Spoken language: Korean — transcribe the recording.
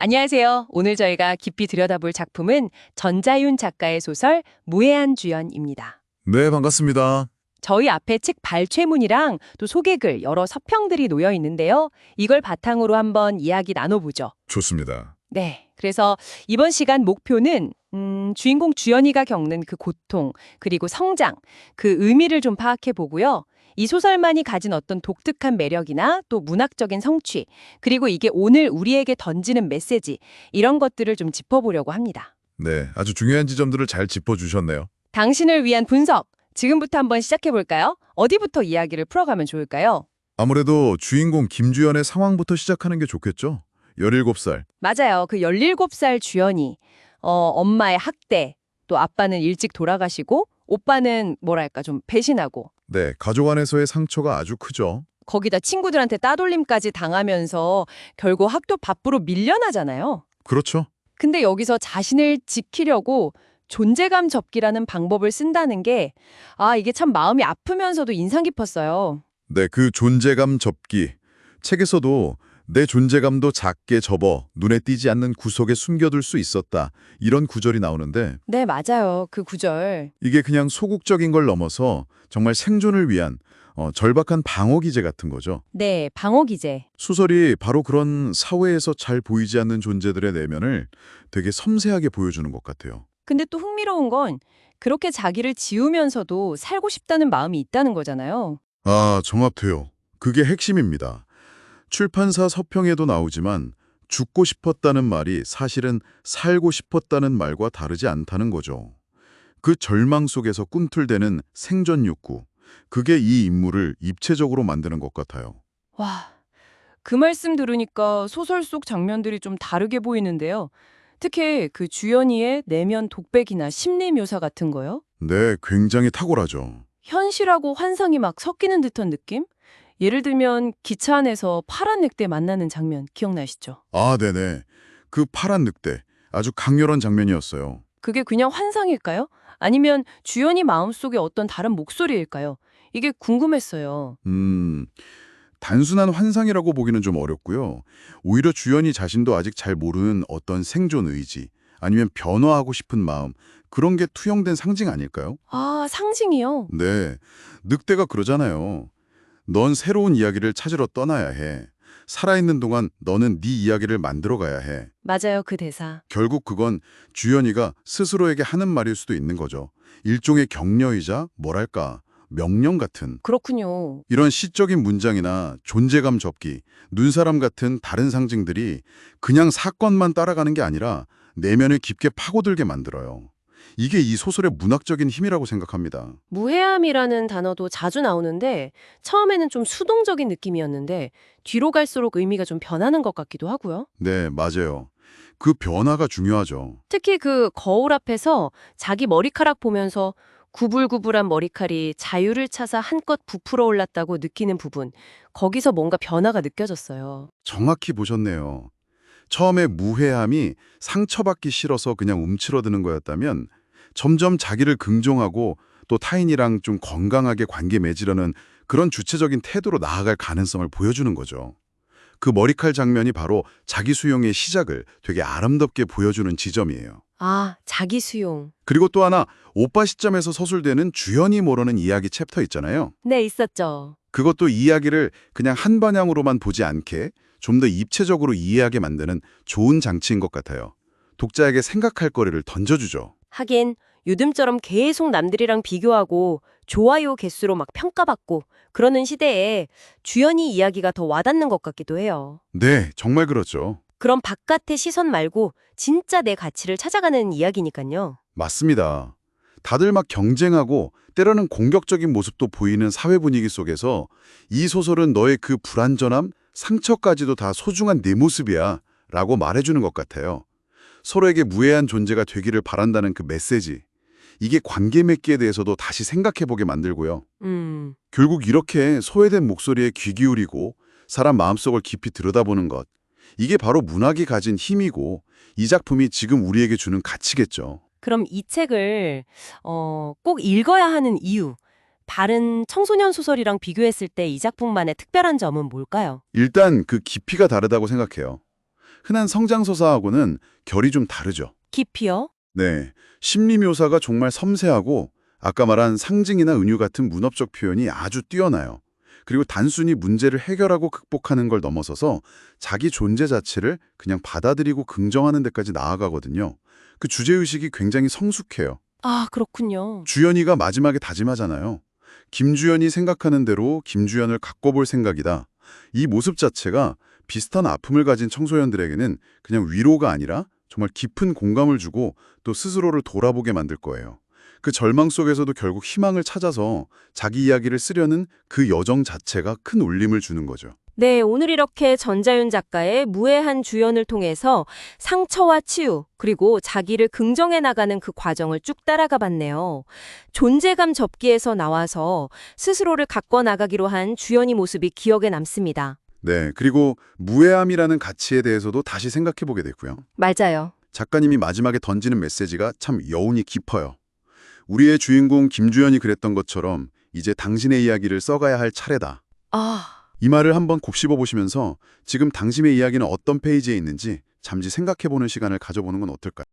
안녕하세요. 오늘 저희가 깊이 들여다볼 작품은 전자윤 작가의 소설 무해한 주연입니다. 네, 반갑습니다. 저희 앞에 책 발췌문이랑 또 소개글 여러 서평들이 놓여 있는데요. 이걸 바탕으로 한번 이야기 나눠보죠. 좋습니다. 네. 그래서 이번 시간 목표는 주인공 주연이가 겪는 그 고통, 그리고 성장, 그 의미를 좀 파악해 보고요. 이 소설만이 가진 어떤 독특한 매력이나 또 문학적인 성취, 그리고 이게 오늘 우리에게 던지는 메시지, 이런 것들을 좀 짚어보려고 합니다. 네, 아주 중요한 지점들을 잘 짚어주셨네요. 당신을 위한 분석, 지금부터 한번 시작해 볼까요? 어디부터 이야기를 풀어가면 좋을까요? 아무래도 주인공 김주연의 상황부터 시작하는 게 좋겠죠? 17살. 맞아요. 그 17살 주연이 엄마의 학대, 또 아빠는 일찍 돌아가시고 오빠는 뭐랄까 좀 배신하고 네, 가족 안에서의 상처가 아주 크죠. 거기다 친구들한테 따돌림까지 당하면서 결국 학교 밖으로 밀려나잖아요. 그렇죠? 근데 여기서 자신을 지키려고 존재감 접기라는 방법을 쓴다는 게 이게 참 마음이 아프면서도 인상 깊었어요. 네, 그 존재감 접기. 책에서도 내 존재감도 작게 접어 눈에 띄지 않는 구석에 숨겨둘 수 있었다. 이런 구절이 나오는데 네, 맞아요. 그 구절. 이게 그냥 소극적인 걸 넘어서 정말 생존을 위한 절박한 방어 기제 같은 거죠. 네, 방어 기제. 소설이 바로 그런 사회에서 잘 보이지 않는 존재들의 내면을 되게 섬세하게 보여주는 것 같아요. 근데 또 흥미로운 건 그렇게 자기를 지우면서도 살고 싶다는 마음이 있다는 거잖아요. 아, 정확해요. 그게 핵심입니다. 출판사 서평에도 나오지만 죽고 싶었다는 말이 사실은 살고 싶었다는 말과 다르지 않다는 거죠. 그 절망 속에서 꿈틀대는 생존 욕구, 그게 이 인물을 입체적으로 만드는 것 같아요. 와, 그 말씀 들으니까 소설 속 장면들이 좀 다르게 보이는데요. 특히 그 주연이의 내면 독백이나 심리 묘사 같은 거요. 네, 굉장히 탁월하죠. 현실하고 환상이 막 섞이는 듯한 느낌? 예를 들면 기차 안에서 파란 늑대 만나는 장면 기억나시죠? 아, 네네. 그 파란 늑대, 아주 강렬한 장면이었어요. 그게 그냥 환상일까요? 아니면 주연이 마음속에 어떤 다른 목소리일까요? 이게 궁금했어요. 단순한 환상이라고 보기는 좀 어렵고요. 오히려 주연이 자신도 아직 잘 모르는 어떤 생존 의지, 아니면 변화하고 싶은 마음, 그런 게 투영된 상징 아닐까요? 아, 상징이요? 네, 늑대가 그러잖아요. 넌 새로운 이야기를 찾으러 떠나야 해. 살아있는 동안 너는 네 이야기를 만들어 가야 해. 맞아요, 그 대사. 결국 그건 주연이가 스스로에게 하는 말일 수도 있는 거죠. 일종의 격려이자 뭐랄까, 명령 같은. 그렇군요. 이런 시적인 문장이나 존재감 접기, 눈사람 같은 다른 상징들이 그냥 사건만 따라가는 게 아니라 내면을 깊게 파고들게 만들어요. 이게 이 소설의 문학적인 힘이라고 생각합니다. 무해함이라는 단어도 자주 나오는데 처음에는 좀 수동적인 느낌이었는데 뒤로 갈수록 의미가 좀 변하는 것 같기도 하고요. 네, 맞아요. 그 변화가 중요하죠. 특히 그 거울 앞에서 자기 머리카락 보면서 구불구불한 머리칼이 자유를 찾아 한껏 부풀어 올랐다고 느끼는 부분, 거기서 뭔가 변화가 느껴졌어요. 정확히 보셨네요. 처음에 무해함이 상처받기 싫어서 그냥 움츠러드는 거였다면 점점 자기를 긍정하고 또 타인이랑 좀 건강하게 관계 맺으려는 그런 주체적인 태도로 나아갈 가능성을 보여주는 거죠. 그 머리칼 장면이 바로 자기 수용의 시작을 되게 아름답게 보여주는 지점이에요. 아, 자기 수용. 그리고 또 하나, 오빠 시점에서 서술되는 주연이 모르는 이야기 챕터 있잖아요. 네, 있었죠. 그것도 이야기를 그냥 한 방향으로만 보지 않게 좀 더 입체적으로 이해하게 만드는 좋은 장치인 것 같아요. 독자에게 생각할 거리를 던져주죠. 하긴 요즘처럼 계속 남들이랑 비교하고 좋아요 개수로 막 평가받고 그러는 시대에 주연이 이야기가 더 와닿는 것 같기도 해요. 네, 정말 그렇죠. 그런 바깥의 시선 말고 진짜 내 가치를 찾아가는 이야기니까요. 맞습니다. 다들 막 경쟁하고 때로는 공격적인 모습도 보이는 사회 분위기 속에서 이 소설은 너의 그 불완전함, 상처까지도 다 소중한 네 모습이야 라고 말해주는 것 같아요. 서로에게 무해한 존재가 되기를 바란다는 그 메시지. 이게 관계 맺기에 대해서도 다시 생각해보게 만들고요. 결국 이렇게 소외된 목소리에 귀 기울이고 사람 마음속을 깊이 들여다보는 것. 이게 바로 문학이 가진 힘이고 이 작품이 지금 우리에게 주는 가치겠죠. 그럼 이 책을 꼭 읽어야 하는 이유, 다른 청소년 소설이랑 비교했을 때 이 작품만의 특별한 점은 뭘까요? 일단 그 깊이가 다르다고 생각해요. 흔한 성장서사하고는 결이 좀 다르죠. 깊이요? 네, 심리 묘사가 정말 섬세하고 아까 말한 상징이나 은유 같은 문학적 표현이 아주 뛰어나요. 그리고 단순히 문제를 해결하고 극복하는 걸 넘어서서 자기 존재 자체를 그냥 받아들이고 긍정하는 데까지 나아가거든요. 그 주제의식이 굉장히 성숙해요. 아, 그렇군요. 주연이가 마지막에 다짐하잖아요. 김주연이 생각하는 대로 김주연을 가꿔볼 생각이다. 이 모습 자체가 비슷한 아픔을 가진 청소년들에게는 그냥 위로가 아니라 정말 깊은 공감을 주고 또 스스로를 돌아보게 만들 거예요. 그 절망 속에서도 결국 희망을 찾아서 자기 이야기를 쓰려는 그 여정 자체가 큰 울림을 주는 거죠. 네, 오늘 이렇게 전자윤 작가의 무해한 주연을 통해서 상처와 치유, 그리고 자기를 긍정해 나가는 그 과정을 쭉 따라가 봤네요. 존재감 접기에서 나와서 스스로를 가꿔 나가기로 한 주연이 모습이 기억에 남습니다. 네, 그리고 무해함이라는 가치에 대해서도 다시 생각해 보게 됐고요. 맞아요. 작가님이 마지막에 던지는 메시지가 참 여운이 깊어요. 우리의 주인공 김주연이 그랬던 것처럼 이제 당신의 이야기를 써가야 할 차례다. 아, 이 말을 한번 곱씹어 보시면서 지금 당신의 이야기는 어떤 페이지에 있는지 잠시 생각해 보는 시간을 가져보는 건 어떨까요?